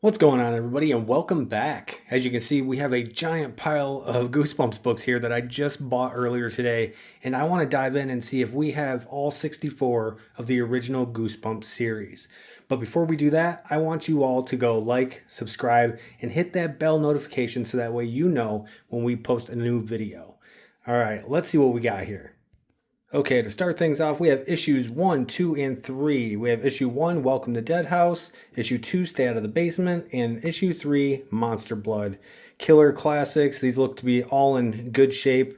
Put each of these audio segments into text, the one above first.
What's going on, everybody, and welcome back. As you can see, we have a giant pile of Goosebumps books here that I just bought earlier today, and I want to dive in and see if we have all 64 of the original Goosebumps series. But before we do that, I want you all to go like, subscribe, and hit that bell notification so that way you know when we post a new video. All right, let's see what we got here. Okay, to start things off, we have issues 1, 2, and 3. We have issue 1, Welcome to Dead House, issue 2, Stay Out of the Basement, and issue 3, Monster Blood. Killer classics. These look to be all in good shape.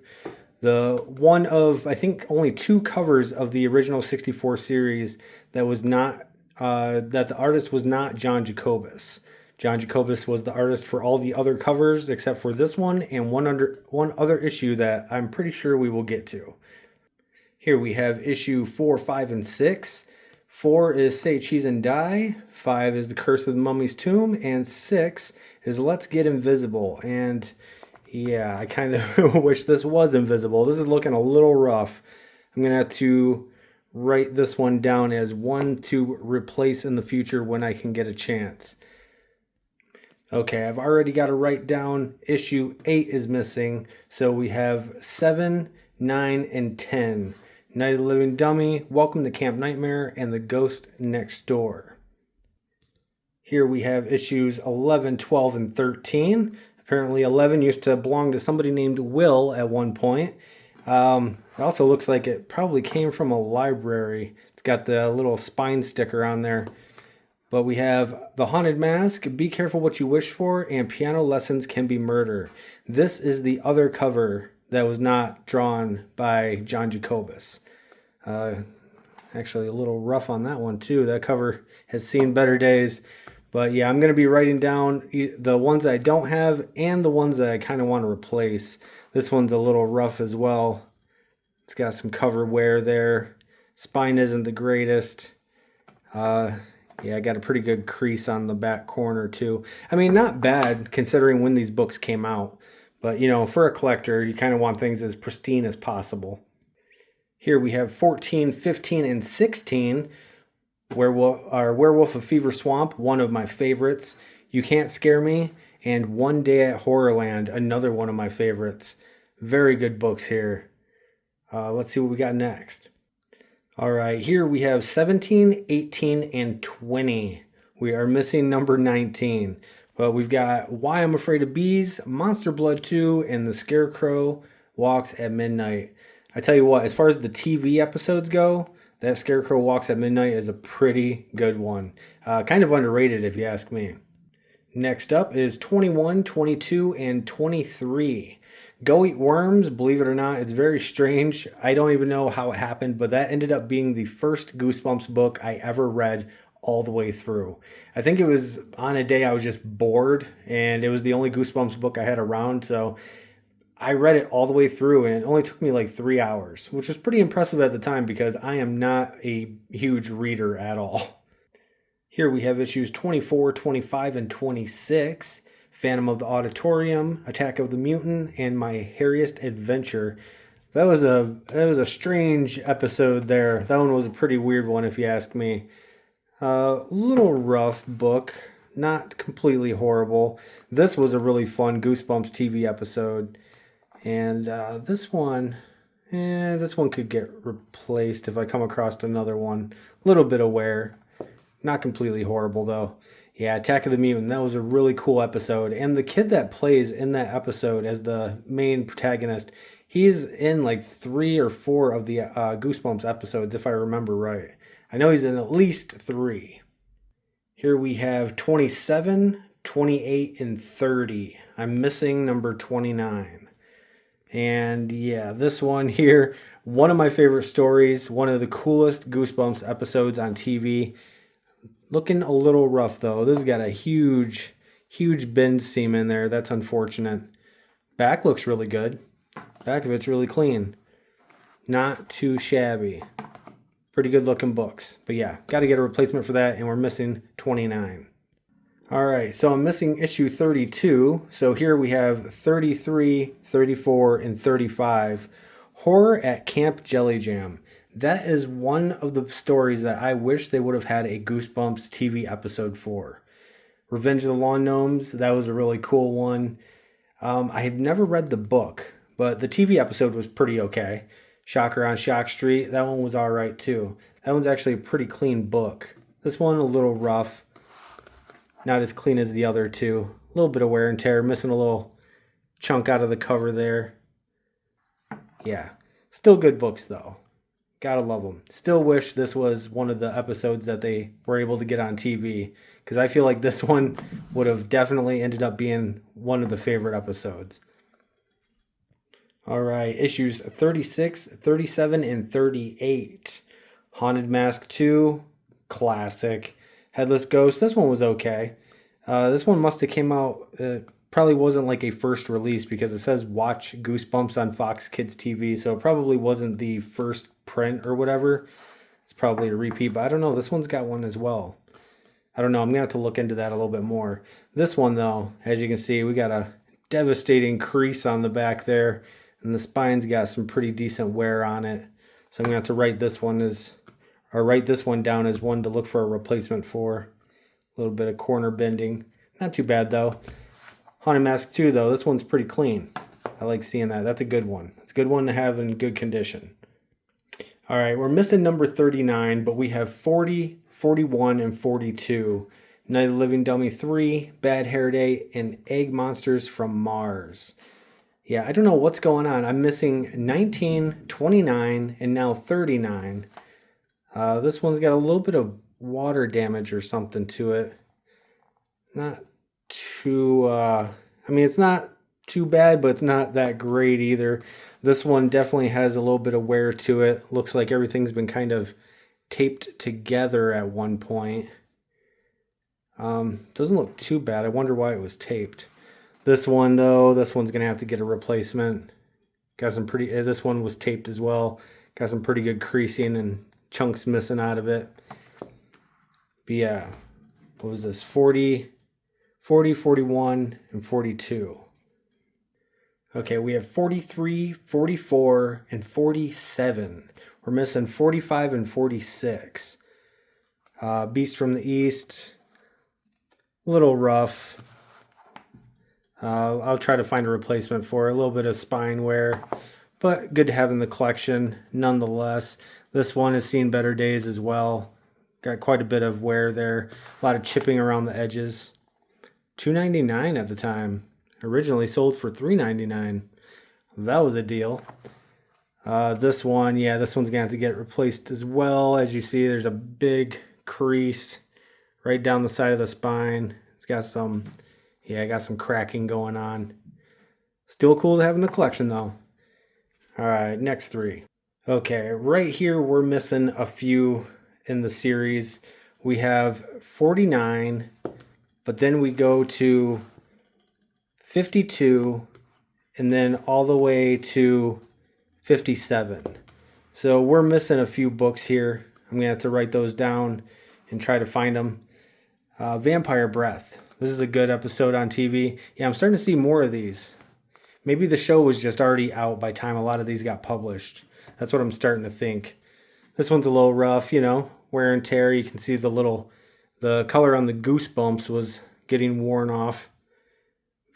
The one of, I think, only 2 covers of the original 64 series that was not, that the artist was not John Jacobus. John Jacobus was the artist for all the other covers except for this one and one other issue that I'm pretty sure we will get to. Here we have issue 4, 5, and 6. 4 is Say Cheese and Die. 5 is The Curse of the Mummy's Tomb. And 6 is Let's Get Invisible. And yeah, I kind of wish this was invisible. This is looking a little rough. I'm going to have to write this one down as one to replace in the future when I can get a chance. Okay, I've already got to write down issue 8 is missing. So we have 7, 9, and 10. Night of the Living Dummy, Welcome to Camp Nightmare, and The Ghost Next Door. Here we have issues 11, 12, and 13. Apparently 11 used to belong to somebody named Will at one point. It also looks like it probably came from a library. It's got the little spine sticker on there. But we have The Haunted Mask, Be Careful What You Wish For, and Piano Lessons Can Be Murder. This is the other cover that was not drawn by John Jacobus. Actually a little rough on that one too. That cover has seen better days. But yeah, I'm going to be writing down the ones I don't have and the ones that I kind of want to replace. This one's a little rough as well. It's got some cover wear there. Spine isn't the greatest. Yeah, I got a pretty good crease on the back corner too. I mean, not bad considering when these books came out. But, you know, for a collector, you kind of want things as pristine as possible. Here we have 14, 15, and 16. Werewolf of Fever Swamp, one of my favorites. You Can't Scare Me, and One Day at Horrorland, another one of my favorites. Very good books here. Let's see what we got next. All right, here we have 17, 18, and 20. We are missing number 19. But we've got Why I'm Afraid of Bees, Monster Blood 2, and The Scarecrow Walks at Midnight. I tell you what, as far as the TV episodes go, that Scarecrow Walks at Midnight is a pretty good one. Kind of underrated if you ask me. Next up is 21, 22, and 23. Go Eat Worms, believe it or not, it's very strange. I don't even know how it happened, but that ended up being the first Goosebumps book I ever read all the way through. I think it was on a day I was just bored, and it was the only Goosebumps book I had around, so I read it all the way through, and it only took me like 3 hours, which was pretty impressive at the time because I am not a huge reader at all. Here we have issues 24, 25, and 26. Phantom of the Auditorium, Attack of the Mutant, and My Hairiest Adventure. That was a strange episode there. That one was a pretty weird one if you ask me. Little rough book, not completely horrible. This was a really fun Goosebumps TV episode. And this one could get replaced if I come across another one. A little bit of wear. Not completely horrible though. Yeah, Attack of the Mutant, that was a really cool episode. And the kid that plays in that episode as the main protagonist, he's in like 3 or 4 of the Goosebumps episodes if I remember right. I know he's in at least 3. Here we have 27, 28, and 30. I'm missing number 29. And yeah, this one here, one of my favorite stories, one of the coolest Goosebumps episodes on TV. Looking a little rough though. This has got a huge bend seam in there. That's unfortunate. Back looks really good. Back of it's really clean. Not too shabby. Pretty good looking books. But yeah, got to get a replacement for that, and we're missing 29. All right, so I'm missing issue 32. So here we have 33, 34, and 35. Horror at Camp Jelly Jam. That is one of the stories that I wish they would have had a Goosebumps TV episode for. Revenge of the Lawn Gnomes, that was a really cool one. I have never read the book, but the TV episode was pretty okay. Shocker on Shock Street, that one was all right too. That one's actually a pretty clean book. This one a little rough, not as clean as the other two. A little bit of wear and tear, missing a little chunk out of the cover there. Yeah, still good books though. Gotta love them. Still wish this was one of the episodes that they were able to get on TV, because I feel like this one would have definitely ended up being one of the favorite episodes. All right, issues 36, 37, and 38. Haunted Mask 2, classic. Headless Ghost, this one was okay. This one must have came out, probably wasn't like a first release because it says watch Goosebumps on Fox Kids TV, so it probably wasn't the first print or whatever. It's probably a repeat, but I don't know. This one's got one as well. I don't know. I'm going to have to look into that a little bit more. This one, though, as you can see, we got a devastating crease on the back there, and the spine's got some pretty decent wear on it. So I'm going to have to write this one down as one to look for a replacement for. A little bit of corner bending. Not too bad, though. Haunted Mask 2, though, this one's pretty clean. I like seeing that. That's a good one. It's a good one to have in good condition. All right, we're missing number 39, but we have 40, 41, and 42. Night of the Living Dummy 3, Bad Hair Day, and Egg Monsters from Mars. Yeah, I don't know what's going on. I'm missing 19, 29, and now 39. This one's got a little bit of water damage or something to it. Not too, it's not too bad, but it's not that great either. This one definitely has a little bit of wear to it. Looks like everything's been kind of taped together at one point. Doesn't look too bad. I wonder why it was taped. This one, though, this one's going to have to get a replacement. Got some pretty, this one was taped as well. Got some pretty good creasing and chunks missing out of it. But yeah, what was this? 40, 41, and 42. Okay, we have 43, 44, and 47. We're missing 45 and 46. Beast from the East, a little rough. I'll try to find a replacement for it. A little bit of spine wear, but good to have in the collection nonetheless. This one has seen better days as well. Got quite a bit of wear there. A lot of chipping around the edges. $2.99 at the time. Originally sold for $3.99. That was a deal. This one, yeah, this one's going to have to get replaced as well. As you see, there's a big crease right down the side of the spine. It's got some, got some cracking going on. Still cool to have in the collection, though. All right, next three. Okay, right here we're missing a few in the series. We have 49, but then we go to 52, and then all the way to 57. So we're missing a few books here. I'm going to have to write those down and try to find them. Vampire Breath. This is a good episode on TV. Yeah, I'm starting to see more of these. Maybe the show was just already out by the time a lot of these got published. That's what I'm starting to think. This one's a little rough, wear and tear. You can see the color on the Goosebumps was getting worn off.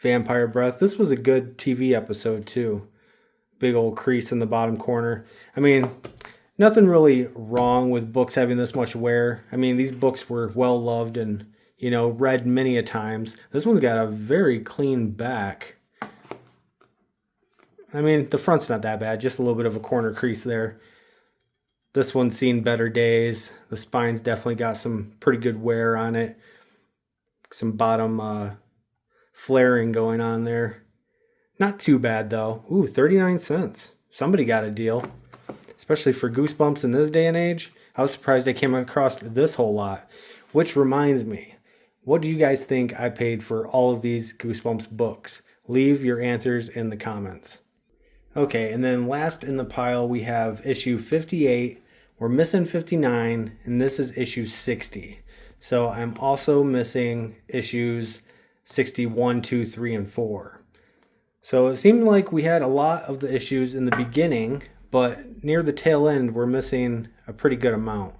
Vampire Breath. This was a good TV episode too. Big old crease in the bottom corner. Nothing really wrong with books having this much wear. These books were well loved and, read many a times. This one's got a very clean back. The front's not that bad. Just a little bit of a corner crease there. This one's seen better days. The spine's definitely got some pretty good wear on it. Some bottom flaring going on there. Not too bad though. Ooh, 39 cents. Somebody got a deal. Especially for Goosebumps in this day and age. I was surprised I came across this whole lot. Which reminds me, what do you guys think I paid for all of these Goosebumps books? Leave your answers in the comments. Okay, and then last in the pile we have issue 58. We're missing 59, and this is issue 60. So I'm also missing issues 61, 2, 3, and 4. So it seemed like we had a lot of the issues in the beginning, but near the tail end we're missing a pretty good amount.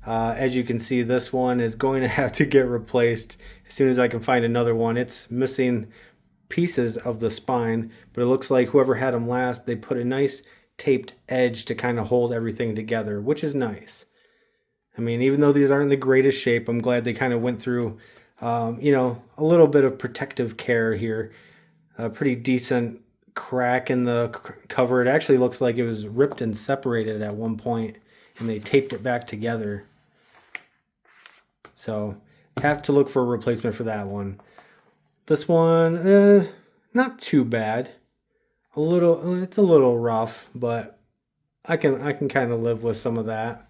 As you can see, this one is going to have to get replaced as soon as I can find another one. It's missing pieces of the spine, but it looks like whoever had them last, they put a nice taped edge to kind of hold everything together, which is nice. I mean, even though these aren't in the greatest shape, I'm glad they kind of went through, a little bit of protective care here. A pretty decent crack in the cover. It actually looks like it was ripped and separated at one point, and they taped it back together. So have to look for a replacement for that one. This one, not too bad. It's a little rough, but I can kind of live with some of that.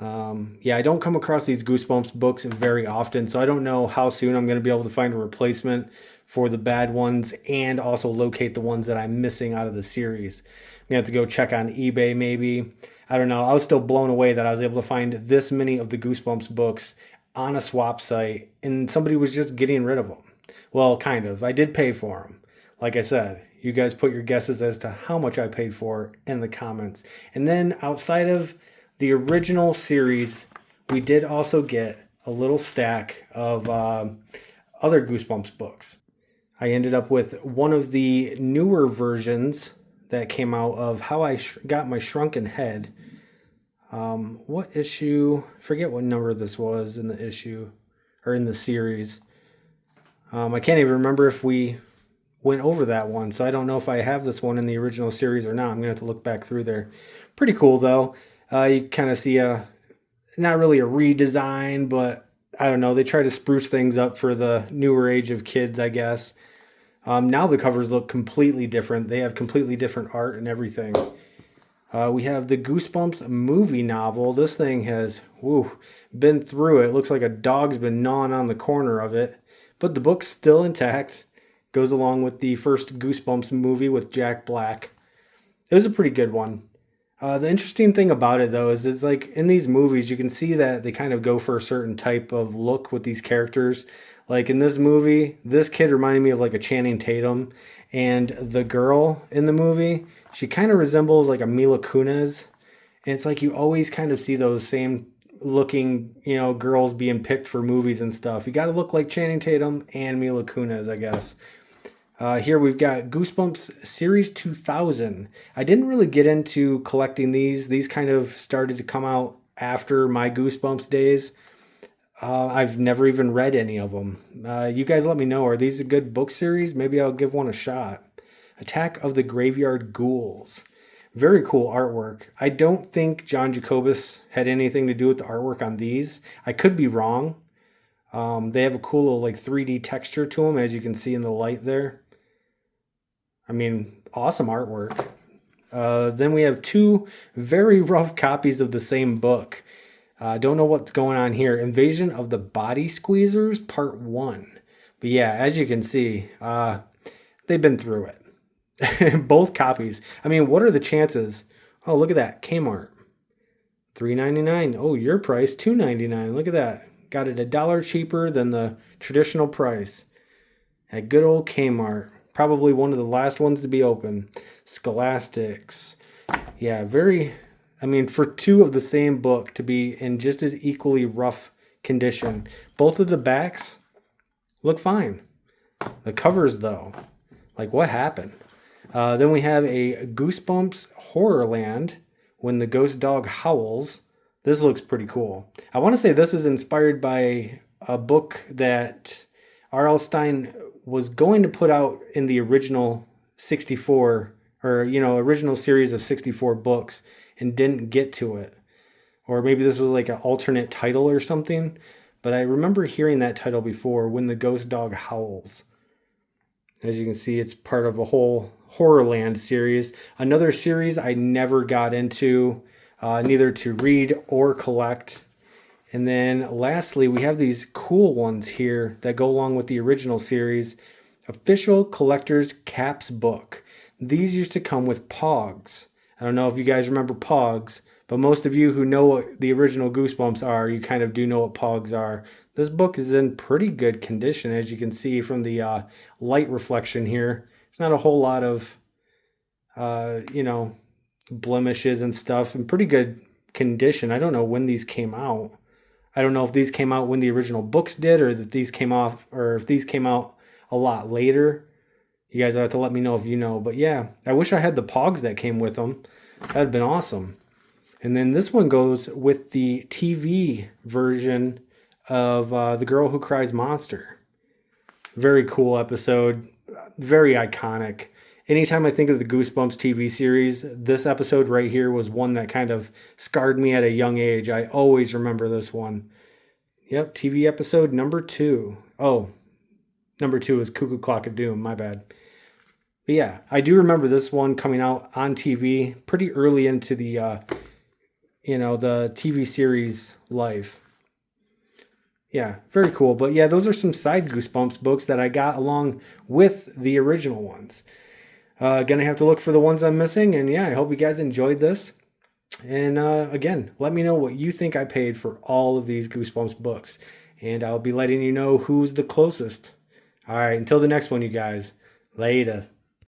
Yeah, I don't come across these Goosebumps books very often, so I don't know how soon I'm going to be able to find a replacement for the bad ones and also locate the ones that I'm missing out of the series. I'm going to have to go check on eBay maybe. I don't know. I was still blown away that I was able to find this many of the Goosebumps books on a swap site and somebody was just getting rid of them. Well, kind of. I did pay for them. Like I said, you guys put your guesses as to how much I paid for in the comments. And then outside of the original series, we did also get a little stack of other Goosebumps books. I ended up with one of the newer versions that came out of How I Got My Shrunken Head. What issue? I forget what number this was in the issue or in the series. I can't even remember if we went over that one, so I don't know if I have this one in the original series or not. I'm gonna have to look back through there. Pretty cool though. You kind of see not really a redesign, but I don't know. They try to spruce things up for the newer age of kids, I guess. Now the covers look completely different. They have completely different art and everything. We have the Goosebumps movie novel. This thing has been through it. It looks like a dog's been gnawing on the corner of it. But the book's still intact. Goes along with the first Goosebumps movie with Jack Black. It was a pretty good one. The interesting thing about it, though, is it's like in these movies, you can see that they kind of go for a certain type of look with these characters. Like in this movie, this kid reminded me of like a Channing Tatum. And the girl in the movie, she kind of resembles like a Mila Kunis. And it's like you always kind of see those same looking, girls being picked for movies and stuff. You got to look like Channing Tatum and Mila Kunis, I guess. Here we've got Goosebumps Series 2000. I didn't really get into collecting these. These kind of started to come out after my Goosebumps days. I've never even read any of them. You guys let me know. Are these a good book series? Maybe I'll give one a shot. Attack of the Graveyard Ghouls. Very cool artwork. I don't think John Jacobus had anything to do with the artwork on these. I could be wrong. They have a cool little like 3D texture to them, as you can see in the light there. I mean, awesome artwork. Then we have two very rough copies of the same book. Don't know what's going on here. Invasion of the Body Squeezers, Part 1. But yeah, as you can see, they've been through it. Both copies. I mean, what are the chances? Oh, look at that. Kmart. $3.99. Oh, your price, $2.99. Look at that. Got it $1 cheaper than the traditional price. At good old Kmart. Probably one of the last ones to be open. Scholastics. Yeah, for two of the same book to be in just as equally rough condition. Both of the backs look fine. The covers, though, like what happened? Then we have a Goosebumps Horrorland, When the Ghost Dog Howls. This looks pretty cool. I want to say this is inspired by a book that R.L. Stine was going to put out in the original 64, or, original series of 64 books and didn't get to it. Or maybe this was like an alternate title or something. But I remember hearing that title before, When the Ghost Dog Howls. As you can see, it's part of a whole Horrorland series. Another series I never got into, neither to read or collect. And then lastly, we have these cool ones here that go along with the original series. Official Collector's Caps Book. These used to come with Pogs. I don't know if you guys remember Pogs, but most of you who know what the original Goosebumps are, you kind of do know what Pogs are. This book is in pretty good condition, as you can see from the light reflection here. There's not a whole lot of, blemishes and stuff, and pretty good condition. I don't know when these came out. I don't know if these came out when the original books did, or that these came off, or if these came out a lot later. You guys have to let me know if you know. But yeah, I wish I had the Pogs that came with them. That'd been awesome. And then this one goes with the TV version of The Girl Who Cries Monster. Very cool episode. Very iconic. Anytime I think of the Goosebumps TV series, this episode right here was one that kind of scarred me at a young age. I always remember this one. Yep, TV episode number 2. Oh, number 2 is Cuckoo Clock of Doom. My bad. But yeah, I do remember this one coming out on TV pretty early into the, the TV series life. Yeah, very cool. But yeah, those are some side Goosebumps books that I got along with the original ones. Gonna have to look for the ones I'm missing. And yeah, I hope you guys enjoyed this. And again, let me know what you think I paid for all of these Goosebumps books. And I'll be letting you know who's the closest. All right, until the next one, you guys. Later.